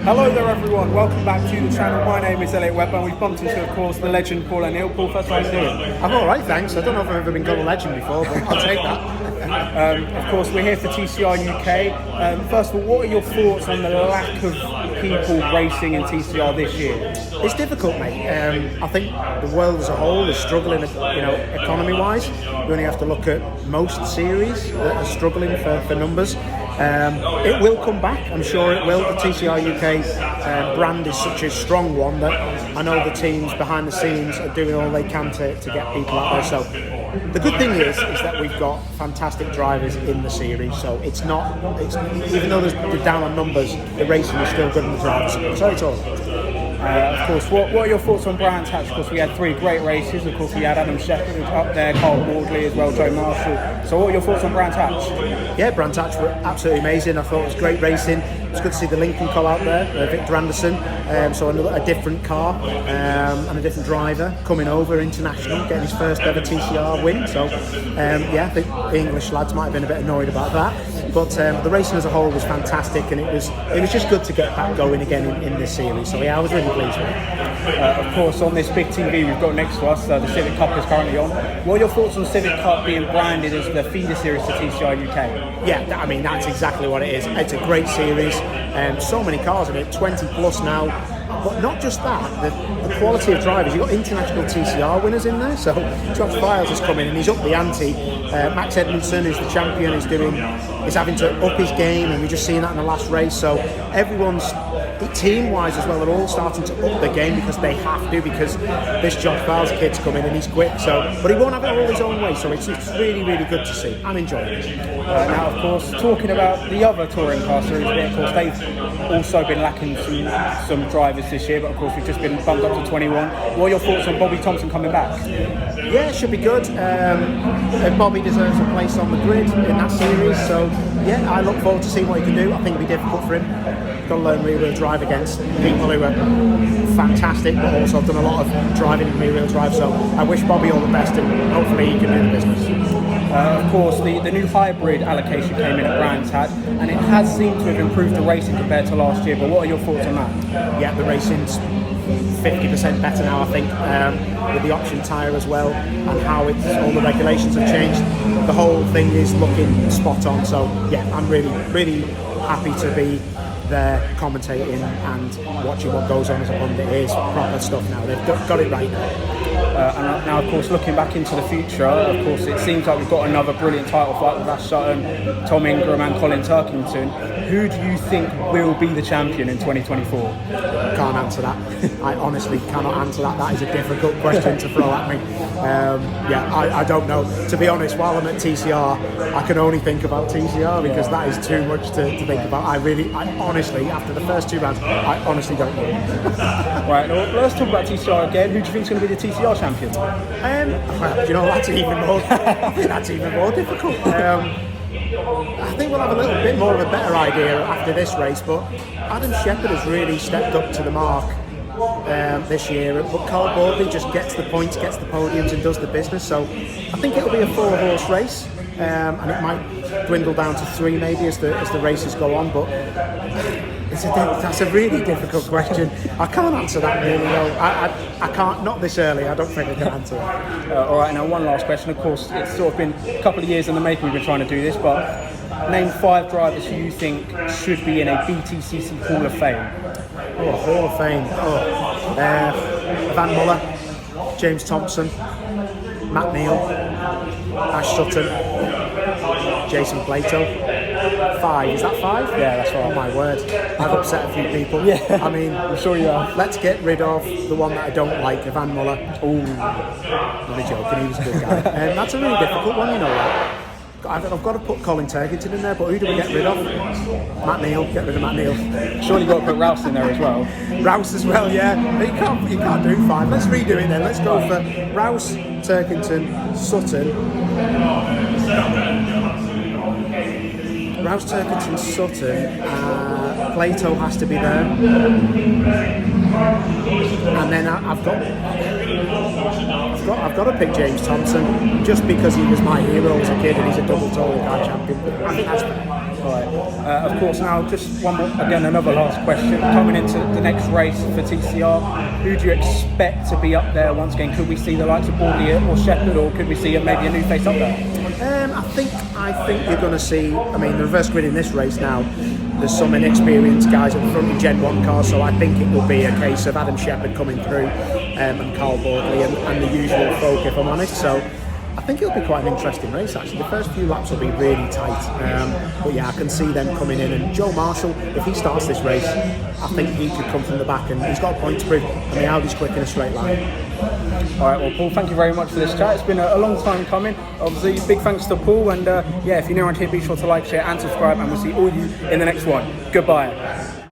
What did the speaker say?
Hello there everyone, welcome back to the channel. My name is Elliot Webber and we've bumped into, of course, the legend Paul O'Neill. Paul, first, how are you doing? I'm alright, thanks. I don't know if I've ever been called a legend before, but I'll take that. Of course, we're here for TCR UK. First of all, what are your thoughts on the lack of people racing in TCR this year? It's difficult, mate. I think the world as a whole is struggling, economy-wise. We only have to look at most series that are struggling for numbers. It will come back, I'm sure it will. The TCR UK brand is such a strong one that I know the teams behind the scenes are doing all they can to get people out there. So the good thing is that we've got fantastic drivers in the series. So it's even though they're down on numbers, the racing is still good in the drivers. So it's all good. Of course, what are your thoughts on Brands Hatch? Of course, we had three great races. Of course, we had Adam Shepherd who's up there, Carl Wardley as well, Joe Marshall. So what are your thoughts on Brands Hatch? Yeah, Brands Hatch were absolutely amazing. I thought it was great racing. It's good to see the Lincoln call out there, Victor Anderson. So a different car and a different driver coming over international, getting his first ever TCR win. So I think the English lads might have been a bit annoyed about that. But the racing as a whole was fantastic, and it was just good to get back going again in this series. So yeah, I was really pleased with it. Of course, on this big TV we've got next to us, the Civic Cup is currently on. What are your thoughts on Civic Cup being branded as the feeder series to TCR UK? Yeah, I mean that's exactly what it is. It's a great series. So many cars in it, 20 plus now. But not just that, the quality of drivers. You've got international TCR winners in there. So Josh Files is coming and he's up the ante. Max Edmondson, who's the champion, is having to up his game, and we've just seen that in the last race. So everyone's team-wise as well, they're all starting to up their game because they have to, because this Josh Files kid's coming and he's quick. So, but he won't have it all his own way. So it's really, really good to see. I'm enjoying it. Now, of course, talking about the other touring car series, of course, they've also been lacking some drivers this year, but of course we've just been bumped up to 21. What are your thoughts on Bobby Thompson coming back? Yeah, it should be good. Bobby deserves a place on the grid in that series, so yeah, I look forward to seeing what he can do. I think it'll be difficult for him. Got to learn rear-wheel drive against people who are fantastic, but also have done a lot of driving in rear-wheel drive, so I wish Bobby all the best and hopefully he can do the business. Of course, the new hybrid allocation came in at Brands Hatch, and it has seemed to have improved the racing compared to last year, but what are your thoughts on that? Yeah, the racing's 50% better now, I think, with the option tyre as well, and how all the regulations have changed. The whole thing is looking spot on, so yeah, I'm really, really happy to be there commentating and watching what goes on as a pundit. It is proper stuff now, they've got it right now. And now, of course, looking back into the future, of course, it seems like we've got another brilliant title fight with Ash Sutton, Tom Ingram and Colin Turkington. Who do you think will be the champion in 2024? Can't answer that. I honestly cannot answer that. That is a difficult question to throw at me. I don't know. To be honest, while I'm at TCR, I can only think about TCR because that is too much to think about. I honestly, after the first two rounds, I honestly don't know. Right, well, let's talk about TCR again. Who do you think is going to be the TCR champion? That's even more difficult. I think we'll have a little bit more of a better idea after this race, but Adam Shepherd has really stepped up to the mark this year, but Carl Wardley just gets the points, gets the podiums and does the business, so I think it'll be a 4-horse race, and it might dwindle down to 3 maybe as the races go on, but that's a really difficult question. I can't answer that really though. I can't, not this early, I don't think I can answer that. Alright, now one last question. Of course, it's sort of been a couple of years in the making we've been trying to do this, but name 5 drivers who you think should be in a BTCC Hall of Fame. Hall of Fame. Van Muller, James Thompson, Matt Neil, Ash Sutton, Jason Plato. 5, is that 5? Yeah, that's right. Oh my word, I've upset a few people. Yeah, I mean, I'm sure you have. Let's get rid of the one that I don't like, Van Muller. Ooh, only joking, he was a good guy. That's a really difficult one, you know that. I've got to put Colin Turkington in there, but who do we get rid of? Matt Neil, get rid of Matt Neil. Surely you've got to put Rouse in there as well. Rouse as well, yeah. You can't do 5. Let's redo it then. Let's go for Rouse, Turkington, Sutton. Rouse, Turkington, Sutton. Plato has to be there. And then I've got to pick James Thompson just because he was my hero as a kid and he's a double Tour Car champion. I think that's fair. guy. Of course, now just one more, again, another last question. Coming into the next race for TCR, who do you expect to be up there once again? Could we see the likes of Bordier or Shepherd, or could we see maybe a new face up there? I think you're going to see. I mean, the reverse grid in this race now, there's some inexperienced guys up front in Gen 1 cars, so I think it will be a case of Adam Shepherd coming through and Carl Bordley and the usual folk, if I'm honest. So I think it'll be quite an interesting race, actually. The first few laps will be really tight. But yeah, I can see them coming in. And Joe Marshall, if he starts this race, I think he could come from the back, and he's got a point to prove. I mean, Audi's quick in a straight line. All right, well, Paul, thank you very much for this chat. It's been a long time coming. Obviously, big thanks to Paul. And yeah, if you're new around here, be sure to like, share and subscribe. And we'll see all of you in the next one. Goodbye.